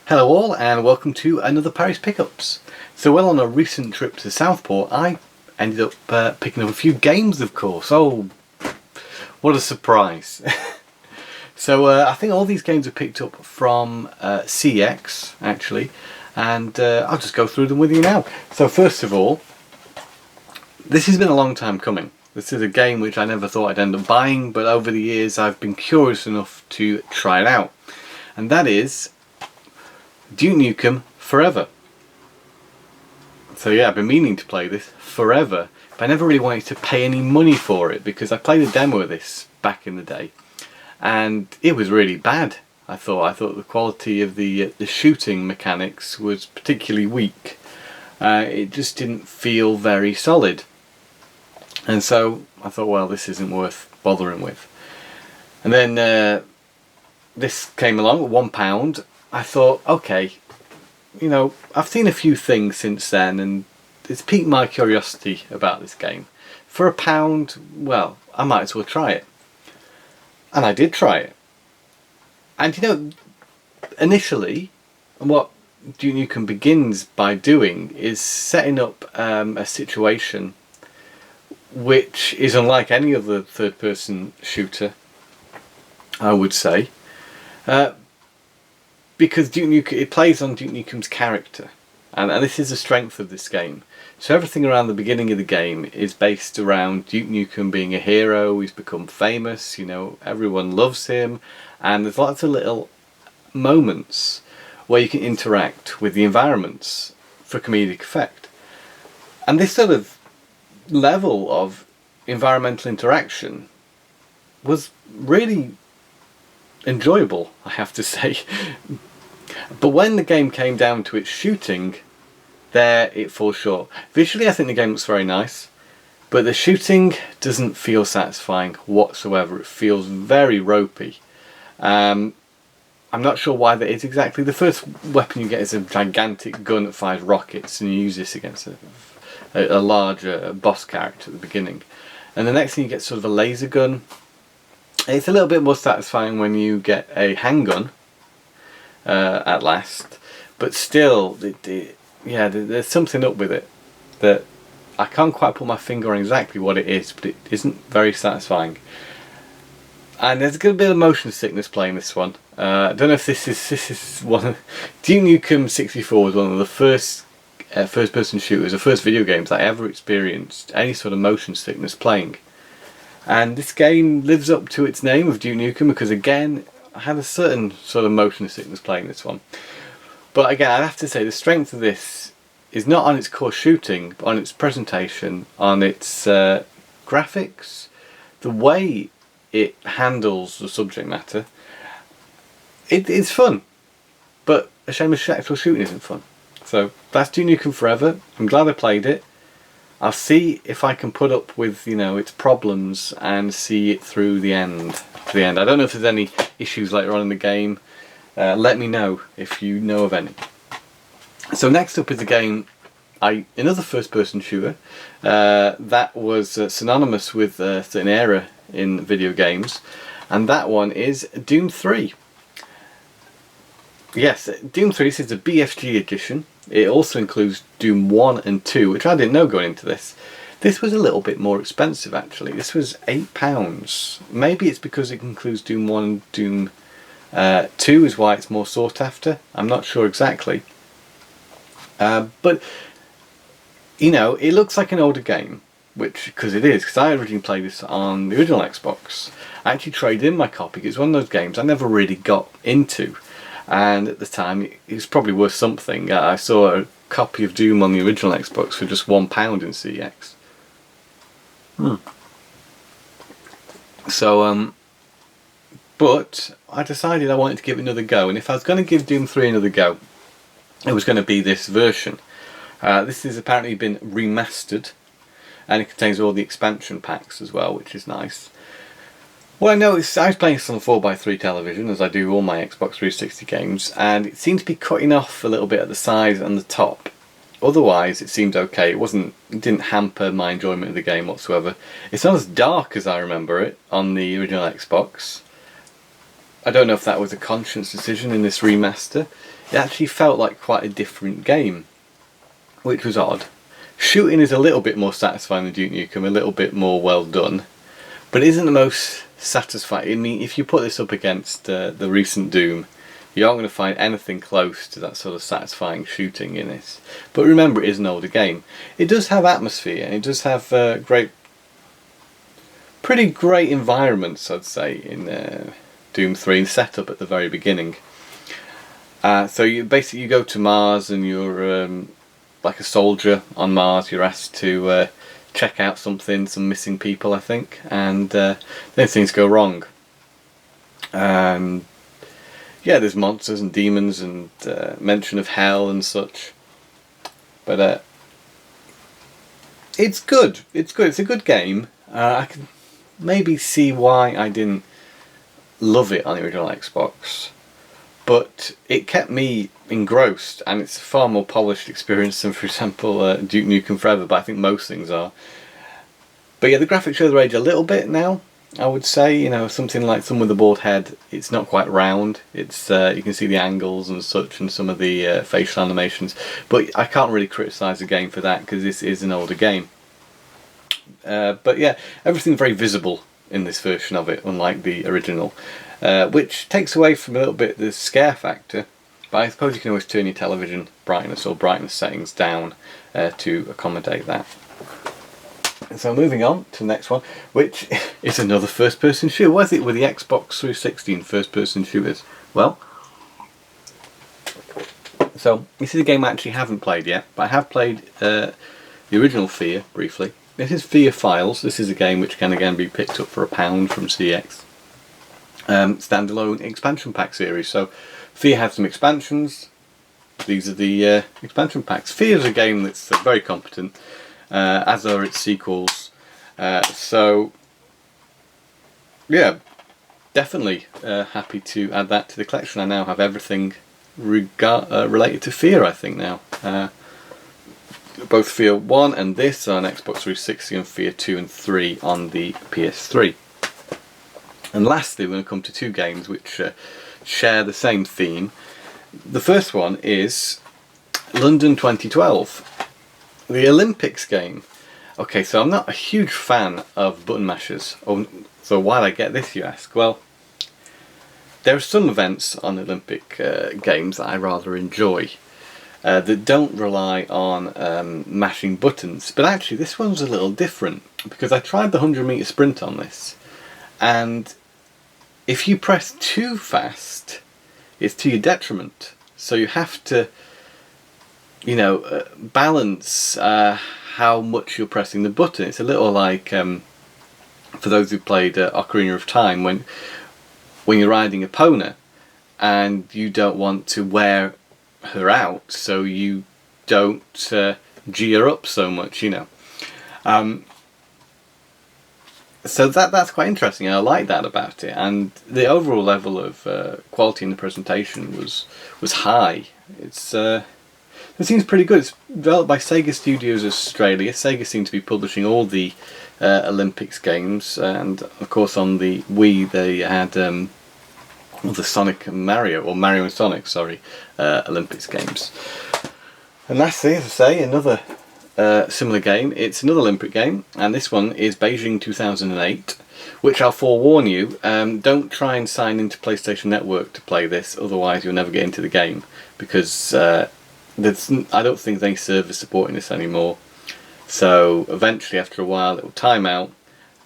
Hello all and welcome to another Parry's Pickups. So on a recent trip to Southport I ended up picking up a few games, of course. Oh, what a surprise. So I think all these games are picked up from CX actually, and I'll just go through them with you now. So first of all, this has been a long time coming. This is a game which I never thought I'd end up buying, but over the years I've been curious enough to try it out. And that is Duke Nukem Forever. So yeah, I've been meaning to play this forever, but I never really wanted to pay any money for it because I played a demo of this back in the day and it was really bad. I thought the quality of the shooting mechanics was particularly weak. It just didn't feel very solid, and so I thought, well, this isn't worth bothering with. And then this came along at £1. I thought, okay, you know, I've seen a few things since then and it's piqued my curiosity about this game. For £1, well, I might as well try it. And I did try it. And you know, initially, what Duke Nukem begins by doing is setting up a situation which is unlike any other third-person shooter, I would say. Because Duke Nukem, it plays on Duke Nukem's character, and this is the strength of this game. So everything around the beginning of the game is based around Duke Nukem being a hero. He's become famous, you know, everyone loves him, and there's lots of little moments where you can interact with the environments for comedic effect. And this sort of level of environmental interaction was really enjoyable, I have to say. But when the game came down to its shooting, there it falls short. Visually I think the game looks very nice, but the shooting doesn't feel satisfying whatsoever. It feels very ropey. I'm not sure why that is exactly. The first weapon you get is a gigantic gun that fires rockets, and you use this against a larger boss character at the beginning. And the next thing you get sort of a laser gun. It's a little bit more satisfying when you get a handgun at last, but still, yeah, there's something up with it that I can't quite put my finger on exactly what it is, but it isn't very satisfying. And there's a good bit of motion sickness playing this one. I don't know if this is one. Duke Nukem 64 was one of the first first-person shooters, the first video games I ever experienced any sort of motion sickness playing. And this game lives up to its name of Duke Nukem because, again, I had a certain sort of motion sickness playing this one. But again, I have to say the strength of this is not on its core shooting, but on its presentation, on its graphics, the way it handles the subject matter. It's fun, but a shame the actual shooting isn't fun. So that's Duke Nukem Forever. I'm glad I played it. I'll see if I can put up with, you know, its problems and see it through the end. I don't know if there's any issues later on in the game. Let me know if you know of any. So next up is a game, another first-person shooter that was synonymous with a certain era in video games, and that one is Doom 3. Yes, Doom 3 is a BFG edition. It also includes Doom 1 and 2, which I didn't know going into this. This was a little bit more expensive actually. This was £8. Maybe it's because it includes Doom 1 and Doom 2 is why it's more sought after. I'm not sure exactly. But, you know, it looks like an older game, because it is, because I originally played this on the original Xbox. I actually traded in my copy because it's one of those games I never really got into. And at the time it was probably worth something. I saw a copy of Doom on the original Xbox for just £1 in CX. So but I decided I wanted to give it another go, and if I was going to give Doom 3 another go, it was going to be this version. This has apparently been remastered, and it contains all the expansion packs as well, which is nice. Well, I noticed I was playing this on a 4x3 television, as I do all my Xbox 360 games, and it seemed to be cutting off a little bit at the sides and the top. Otherwise, it seemed okay. It didn't hamper my enjoyment of the game whatsoever. It's not as dark as I remember it on the original Xbox. I don't know if that was a conscious decision in this remaster. It actually felt like quite a different game, which was odd. Shooting is a little bit more satisfying than Duke Nukem, a little bit more well done, but it isn't the most satisfying. I mean, if you put this up against the recent Doom, you aren't going to find anything close to that sort of satisfying shooting in it. But remember, it is an older game. It does have atmosphere, and it does have pretty great environments, I'd say, in Doom 3, and setup at the very beginning. So you go to Mars, and you're like a soldier on Mars. You're asked to check out some missing people, I think, and then things go wrong. Yeah, there's monsters and demons and mention of hell and such, but it's good. It's good. It's a good game. I can maybe see why I didn't love it on the original Xbox, but it kept me engrossed, and it's a far more polished experience than, for example, Duke Nukem Forever, but I think most things are. But yeah, the graphics show their age a little bit now, I would say. You know, something like Some with a Bald Head, it's not quite round. It's you can see the angles and such, and some of the facial animations, but I can't really criticise the game for that, because this is an older game. But yeah, everything's very visible in this version of it, unlike the original, which takes away from a little bit the scare factor. But I suppose you can always turn your television brightness or brightness settings down to accommodate that. So moving on to the next one, which is another first-person shooter. What is it with the Xbox 360 and first-person shooters? Well, so this is a game I actually haven't played yet, but I have played the original f.e.a.r. briefly. This is f.e.a.r. Files. This is a game which can again be picked up for £1 from CX. Standalone expansion pack series. So f.e.a.r. had some expansions. These are the expansion packs. f.e.a.r. is a game that's very competent, as are its sequels. So yeah, definitely happy to add that to the collection. I now have everything related to f.e.a.r. I think now. Both f.e.a.r. 1 and this are on Xbox 360, and f.e.a.r. 2 and 3 on the PS3. And lastly, we're going to come to two games which share the same theme. The first one is London 2012, the Olympics game. Okay, so I'm not a huge fan of button mashers. Oh, so why did I get this, you ask? Well, there are some events on Olympic games that I rather enjoy that don't rely on mashing buttons. But actually this one's a little different, because I tried the 100-metre sprint on this, and if you press too fast, it's to your detriment. So you have to, you know, balance how much you're pressing the button. It's a little like, for those who played Ocarina of Time, when you're riding Epona and you don't want to wear her out, so you don't G her up so much, you know. So that's quite interesting, and I like that about it. And the overall level of quality in the presentation was high. It seems pretty good. It's developed by Sega Studios Australia. Sega seem to be publishing all the Olympics games, and of course on the Wii they had the Sonic and Mario, or Mario and Sonic, sorry, Olympics games. And lastly, as I say, another similar game. It's another Olympic game, and this one is Beijing 2008, which I'll forewarn you, don't try and sign into PlayStation Network to play this, otherwise you'll never get into the game, because I don't think they service supporting this anymore. So eventually, after a while, it will time out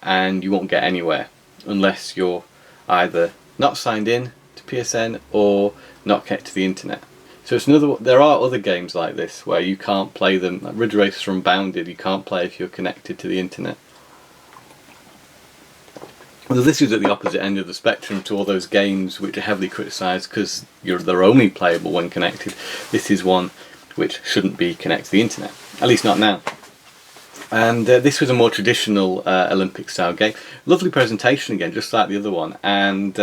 and you won't get anywhere unless you're either not signed in to PSN or not connected to the internet. So it's another. There are other games like this where you can't play them. Like Ridge Racer Unbounded, you can't play if you're connected to the internet. Well, this is at the opposite end of the spectrum to all those games which are heavily criticised because they're only playable when connected. This is one which shouldn't be connected to the internet, at least not now. And this was a more traditional Olympic style game. Lovely presentation again, just like the other one, and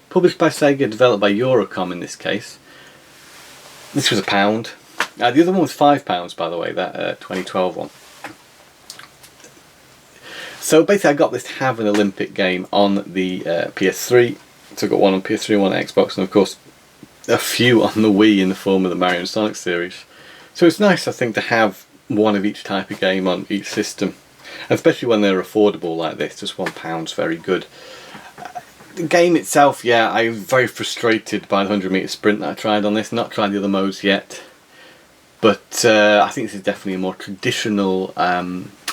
published by Sega, developed by Eurocom in this case. This was £1. The other one was £5, by the way, that 2012 one. So basically I got this to have an Olympic game on the PS3, So I've got one on PS3, one on Xbox, and of course a few on the Wii in the form of the Mario and Sonic series. So it's nice, I think, to have one of each type of game on each system, especially when they're affordable like this. Just £1's very good. The game itself, yeah, I'm very frustrated by the 100-metre sprint that I tried on this. Not tried the other modes yet, but I think this is definitely a more traditional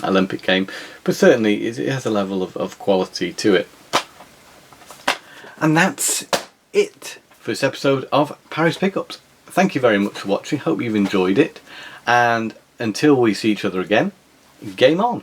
Olympic game, but certainly it has a level of quality to it. And that's it for this episode of Parry's Pickups. Thank you very much for watching, hope you've enjoyed it, and until we see each other again, game on!